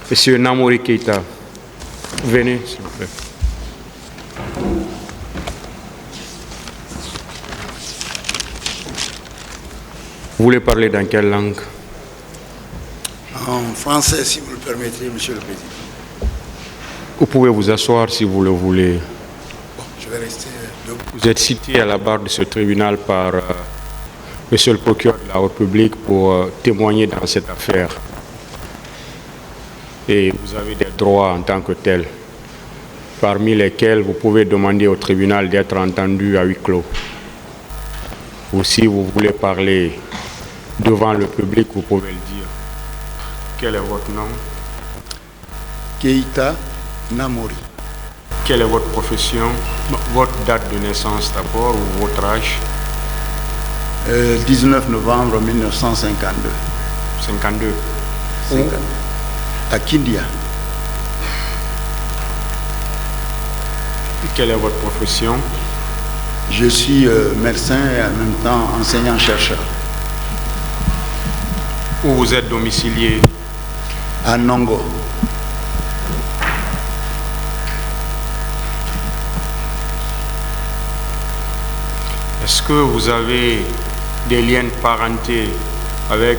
Monsieur Namori Keïta, venez, s'il vous plaît. Vous voulez parler dans quelle langue? En français, si vous le permettez, Monsieur le Président. Vous pouvez vous asseoir si vous le voulez. Bon, je vais rester debout. Vous êtes cité à la barre de ce tribunal par Monsieur le procureur de la République pour témoigner dans cette affaire. Et vous avez des droits en tant que tel, parmi lesquels vous pouvez demander au tribunal d'être entendu à huis clos. Ou si vous voulez parler devant le public, vous pouvez le dire. Quel est votre nom? Keïta Namori. Quelle est votre profession? Votre date de naissance d'abord ou votre âge? 19 novembre 1952. 52. 52. À Kindia. Quelle est votre profession? Je suis médecin et en même temps enseignant-chercheur. Où vous êtes domicilié? À Nongo. Est-ce que vous avez des liens de parenté avec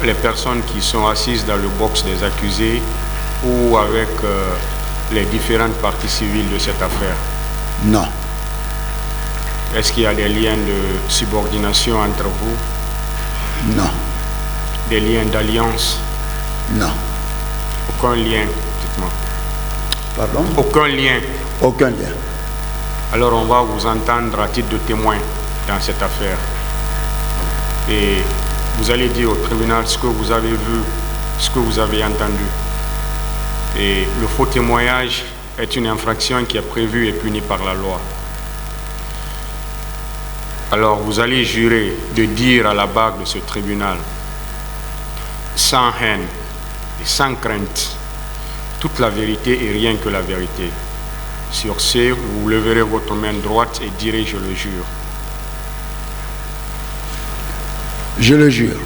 les personnes qui sont assises dans le box des accusés ou avec les différentes parties civiles de cette affaire? Non. Est-ce qu'il y a des liens de subordination entre vous? Non. Des liens d'alliance? Non. Aucun lien, dites-moi. Pardon? Aucun lien. Aucun lien. Alors on va vous entendre à titre de témoin dans cette affaire. Et vous allez dire au tribunal ce que vous avez vu, ce que vous avez entendu. Et le faux témoignage est une infraction qui est prévue et punie par la loi. Alors vous allez jurer de dire à la barre de ce tribunal, sans haine et sans crainte, toute la vérité et rien que la vérité. Sur ce, vous leverez votre main droite et direz « je le jure ». Je le jure.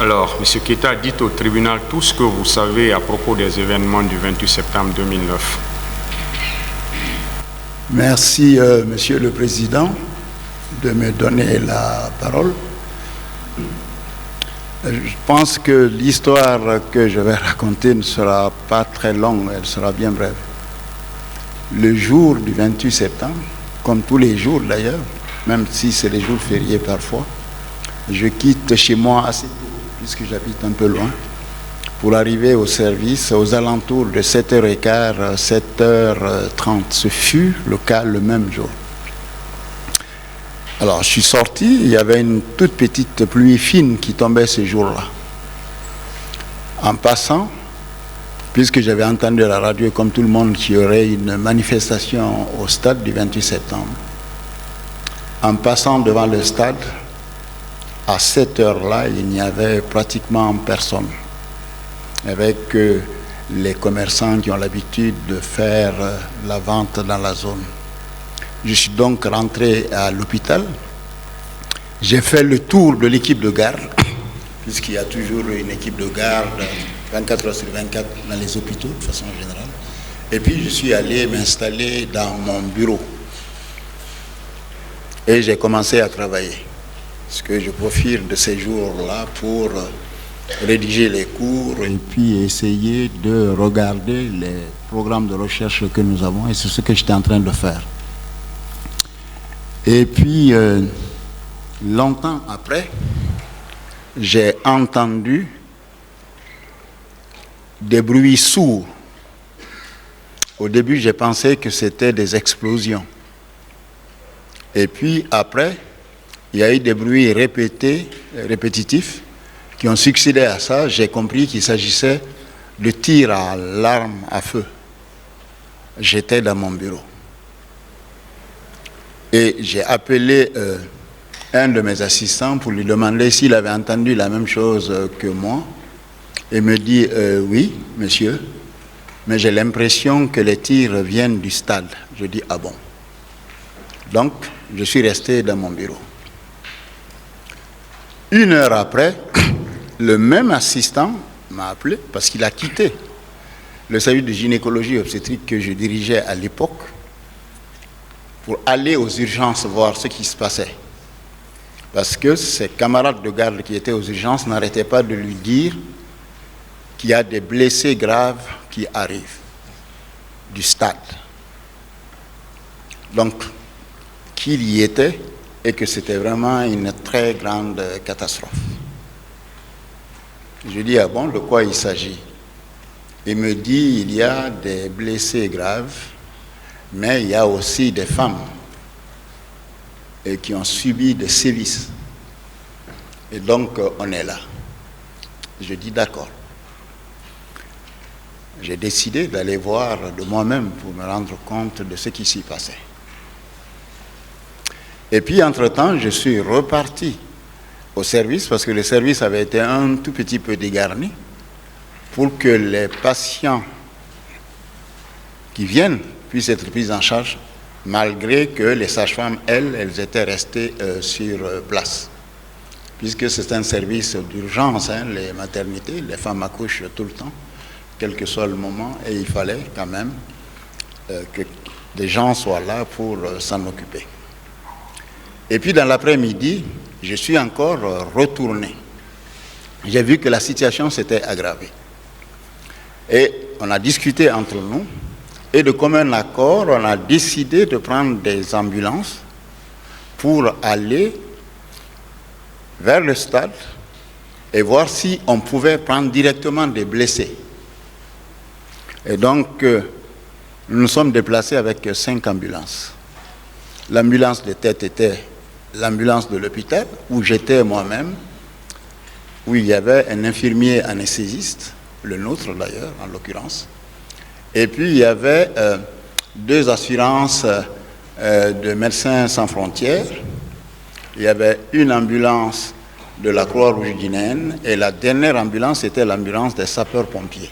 Alors, M. Keïta, dites au tribunal tout ce que vous savez à propos des événements du 28 septembre 2009. Merci, Monsieur le Président, de me donner la parole. Je pense que l'histoire que je vais raconter ne sera pas très longue, elle sera bien brève. Le jour du 28 septembre, comme tous les jours d'ailleurs, même si c'est les jours fériés parfois, je quitte chez moi assez tôt, puisque j'habite un peu loin, pour arriver au service aux alentours de 7h15, 7h30. Ce fut le cas le même jour. Alors, je suis sorti, il y avait une toute petite pluie fine qui tombait ce jour-là. En passant, puisque j'avais entendu à la radio, comme tout le monde, qu'il y aurait une manifestation au stade du 28 septembre, en passant devant le stade, à cette heure-là, il n'y avait pratiquement personne, avec les commerçants qui ont l'habitude de faire la vente dans la zone. Je suis donc rentré à l'hôpital. J'ai fait le tour de l'équipe de garde, puisqu'il y a toujours une équipe de garde 24 heures sur 24 dans les hôpitaux, de façon générale. Et puis je suis allé m'installer dans mon bureau. Et j'ai commencé à travailler. Parce que je profite de ces jours-là pour rédiger les cours et puis essayer de regarder les programmes de recherche que nous avons. Et c'est ce que j'étais en train de faire. Et puis, longtemps après, j'ai entendu des bruits sourds. Au début, j'ai pensé que c'était des explosions. Et puis, après, il y a eu des bruits répétitifs, qui ont succédé à ça. J'ai compris qu'il s'agissait de tirs à l'arme à feu. J'étais dans mon bureau. Et j'ai appelé un de mes assistants pour lui demander s'il avait entendu la même chose que moi. Il me dit oui, monsieur, mais j'ai l'impression que les tirs viennent du stade. Je dis ah bon. Donc, je suis resté dans mon bureau. Une heure après, le même assistant m'a appelé parce qu'il a quitté le service de gynécologie obstétrique que je dirigeais à l'époque pour aller aux urgences voir ce qui se passait. Parce que ses camarades de garde qui étaient aux urgences n'arrêtaient pas de lui dire qu'il y a des blessés graves qui arrivent du stade. Donc, qu'il y était et que c'était vraiment une très grande catastrophe. Je dis, ah bon, de quoi il s'agit? Il me dit, il y a des blessés graves, mais il y a aussi des femmes qui ont subi des sévices. Et donc, on est là. Je dis, d'accord. J'ai décidé d'aller voir de moi-même pour me rendre compte de ce qui s'y passait. Et puis, entre-temps, je suis reparti au service, parce que le service avait été un tout petit peu dégarni, pour que les patients qui viennent puissent être pris en charge, malgré que les sages-femmes, elles étaient restées sur place. Puisque c'est un service d'urgence, les maternités, les femmes accouchent tout le temps, quel que soit le moment, et il fallait quand même que des gens soient là pour s'en occuper. Et puis dans l'après-midi, je suis encore retourné. J'ai vu que la situation s'était aggravée. Et on a discuté entre nous, et de commun accord, on a décidé de prendre des ambulances pour aller vers le stade et voir si on pouvait prendre directement des blessés. Et donc, nous nous sommes déplacés avec 5 ambulances. L'ambulance de tête était l'ambulance de l'hôpital, où j'étais moi-même, où il y avait un infirmier anesthésiste, le nôtre d'ailleurs, en l'occurrence. Et puis, il y avait 2 assurances de Médecins Sans Frontières. Il y avait une ambulance de la Croix-Rouge guinéenne, et la dernière ambulance était l'ambulance des sapeurs-pompiers.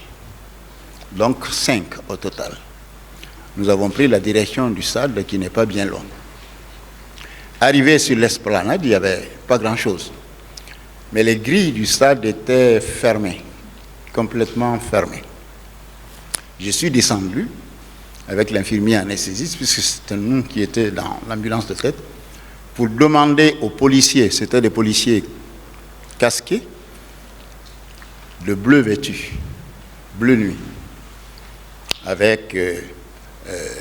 Donc 5 au total. Nous avons pris la direction du stade qui n'est pas bien loin. Arrivé sur l'esplanade, il n'y avait pas grand-chose. Mais les grilles du stade étaient fermées, complètement fermées. Je suis descendu avec l'infirmier anesthésiste, puisque c'était nous qui étions dans l'ambulance de tête, pour demander aux policiers, c'était des policiers casqués, de bleu vêtu, bleu nuit, avec,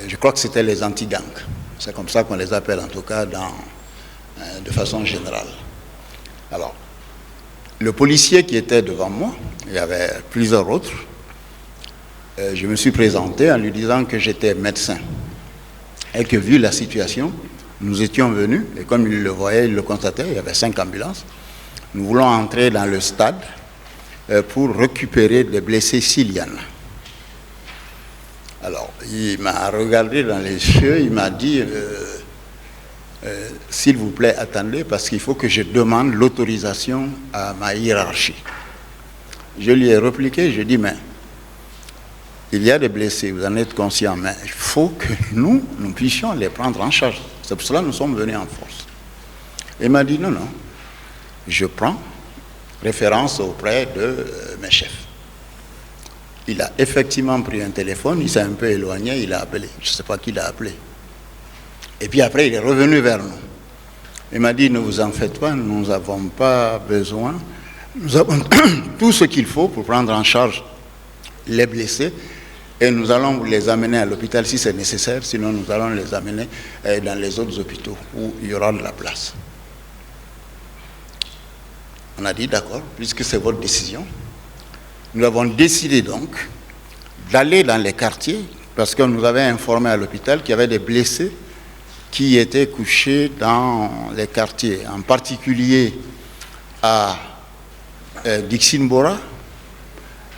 je crois que c'était les anti-gangs. C'est comme ça qu'on les appelle, en tout cas, de façon générale. Alors, le policier qui était devant moi, il y avait plusieurs autres, je me suis présenté en lui disant que j'étais médecin et que, vu la situation, nous étions venus, et comme il le voyait, il le constatait, il y avait 5 ambulances, nous voulons entrer dans le stade pour récupérer des blessés s'il y en a. Alors, il m'a regardé dans les yeux, il m'a dit s'il vous plaît, attendez, parce qu'il faut que je demande l'autorisation à ma hiérarchie. Je lui ai répliqué, je dis, mais il y a des blessés, vous en êtes conscient, mais il faut que nous puissions les prendre en charge. C'est pour cela que nous sommes venus en force. Il m'a dit, non, je prends référence auprès de mes chefs. Il a effectivement pris un téléphone, il s'est un peu éloigné, il a appelé. Je ne sais pas qui l'a appelé. Et puis après, il est revenu vers nous. Il m'a dit, ne vous en faites pas, nous n'avons pas besoin. Nous avons tout ce qu'il faut pour prendre en charge les blessés. Et nous allons vous les amener à l'hôpital si c'est nécessaire, sinon nous allons les amener dans les autres hôpitaux où il y aura de la place. On a dit d'accord, puisque c'est votre décision. Nous avons décidé donc d'aller dans les quartiers, parce qu'on nous avait informé à l'hôpital qu'il y avait des blessés qui étaient couchés dans les quartiers, en particulier à Dixine-Bora,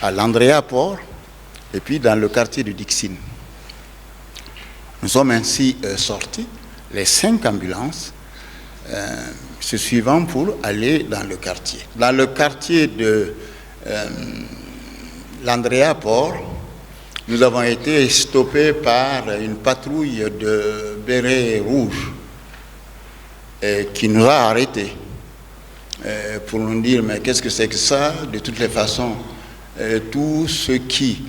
à Landrea-Port, et puis dans le quartier de Dixine. Nous sommes ainsi sortis, les 5 ambulances, se suivant pour aller dans le quartier. Dans le quartier de Landrea-Port, nous avons été stoppés par une patrouille de bérets rouges qui nous a arrêtés. pour nous dire, mais qu'est-ce que c'est que ça? De toutes les façons, tous ceux qui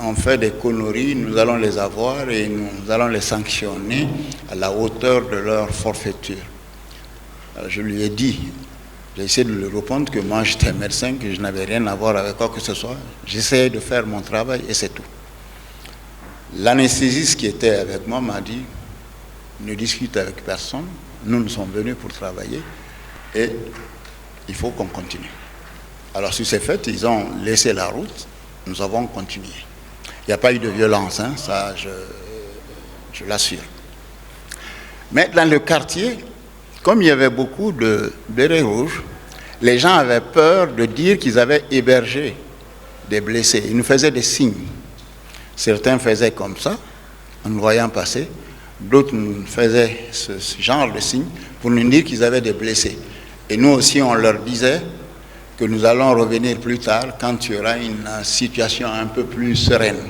ont fait des conneries, nous allons les avoir et nous allons les sanctionner à la hauteur de leur forfaiture. Alors je lui ai dit, j'ai essayé de lui répondre que moi j'étais médecin, que je n'avais rien à voir avec quoi que ce soit. J'essayais de faire mon travail et c'est tout. L'anesthésiste qui était avec moi m'a dit, ne discute avec personne, nous sommes venus pour travailler et il faut qu'on continue. Alors sur ces faits, ils ont laissé la route, nous avons continué. Il n'y a pas eu de violence, hein, ça je l'assure. Mais dans le quartier, comme il y avait beaucoup de bérets rouges, les gens avaient peur de dire qu'ils avaient hébergé des blessés. Ils nous faisaient des signes. Certains faisaient comme ça, en nous voyant passer. D'autres nous faisaient ce genre de signes pour nous dire qu'ils avaient des blessés. Et nous aussi, on leur disait que nous allons revenir plus tard quand il y aura une situation un peu plus sereine.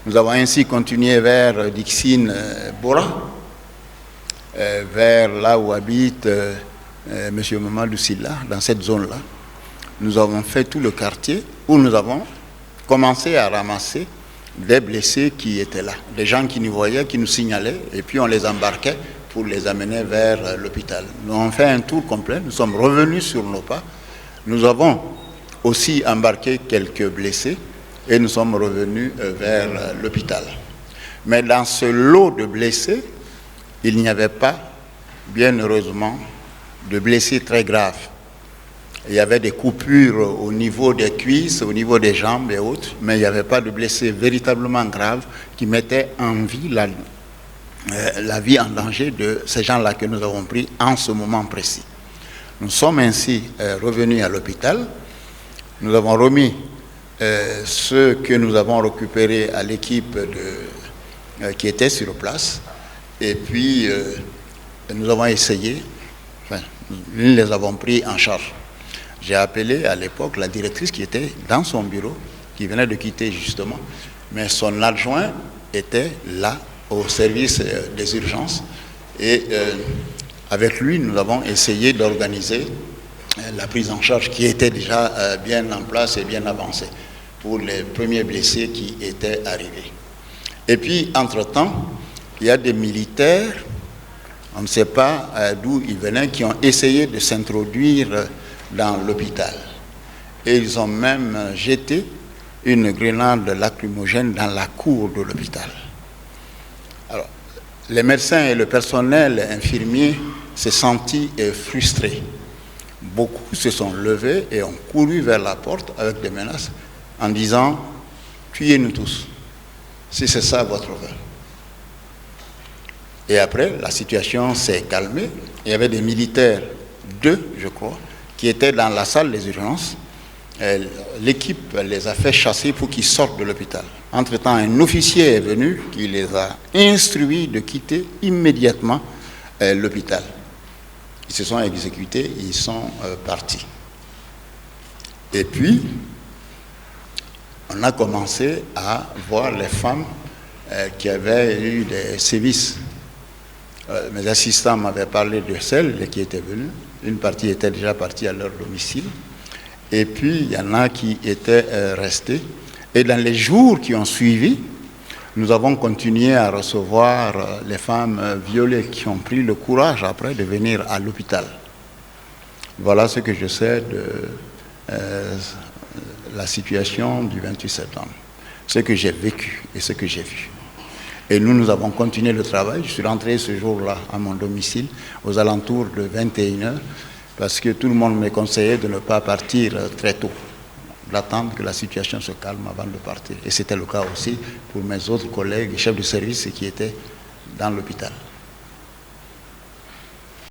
Nous avons ainsi continué vers Dixine Bora, vers là où habite M. Mamadou Silla, dans cette zone-là. Nous avons fait tout le quartier où nous avons commencé à ramasser des blessés qui étaient là, des gens qui nous voyaient, qui nous signalaient, et puis on les embarquait pour les amener vers l'hôpital. Nous avons fait un tour complet, nous sommes revenus sur nos pas. Nous avons aussi embarqué quelques blessés et nous sommes revenus vers l'hôpital. Mais dans ce lot de blessés, il n'y avait pas, bien heureusement, de blessés très graves. Il y avait des coupures au niveau des cuisses, au niveau des jambes et autres, mais il n'y avait pas de blessés véritablement graves qui mettaient en vie la vie en danger de ces gens-là que nous avons pris en ce moment précis. Nous sommes ainsi revenus à l'hôpital. Nous avons remis ce que nous avons récupéré à l'équipe qui était sur place. Et puis, nous avons essayé, nous les avons pris en charge. J'ai appelé à l'époque la directrice qui était dans son bureau, qui venait de quitter justement, mais son adjoint était là au service des urgences et avec lui nous avons essayé d'organiser la prise en charge qui était déjà bien en place et bien avancée pour les premiers blessés qui étaient arrivés. Et puis entre-temps, il y a des militaires, on ne sait pas d'où ils venaient, qui ont essayé de s'introduire dans l'hôpital. Et ils ont même jeté une grenade lacrymogène dans la cour de l'hôpital. Alors, les médecins et le personnel infirmier se sentis frustrés. Beaucoup se sont levés et ont couru vers la porte avec des menaces en disant « Tuez-nous tous, si c'est ça votre vœu ». Et après, la situation s'est calmée. Il y avait des militaires, 2, je crois, qui étaient dans la salle des urgences. L'équipe les a fait chasser pour qu'ils sortent de l'hôpital. Entre-temps, un officier est venu qui les a instruits de quitter immédiatement l'hôpital. Ils se sont exécutés, ils sont partis. Et puis, on a commencé à voir les femmes qui avaient eu des sévices. Mes assistants m'avaient parlé de celles qui étaient venues. Une partie était déjà partie à leur domicile. Et puis, il y en a qui étaient restés. Et dans les jours qui ont suivi, nous avons continué à recevoir les femmes violées qui ont pris le courage après de venir à l'hôpital. Voilà ce que je sais de la situation du 28 septembre. Ce que j'ai vécu et ce que j'ai vu. Et nous avons continué le travail. Je suis rentré ce jour-là à mon domicile aux alentours de 21h parce que tout le monde me conseillait de ne pas partir très tôt, d'attendre que la situation se calme avant de partir. Et c'était le cas aussi pour mes autres collègues, chefs de service qui étaient dans l'hôpital.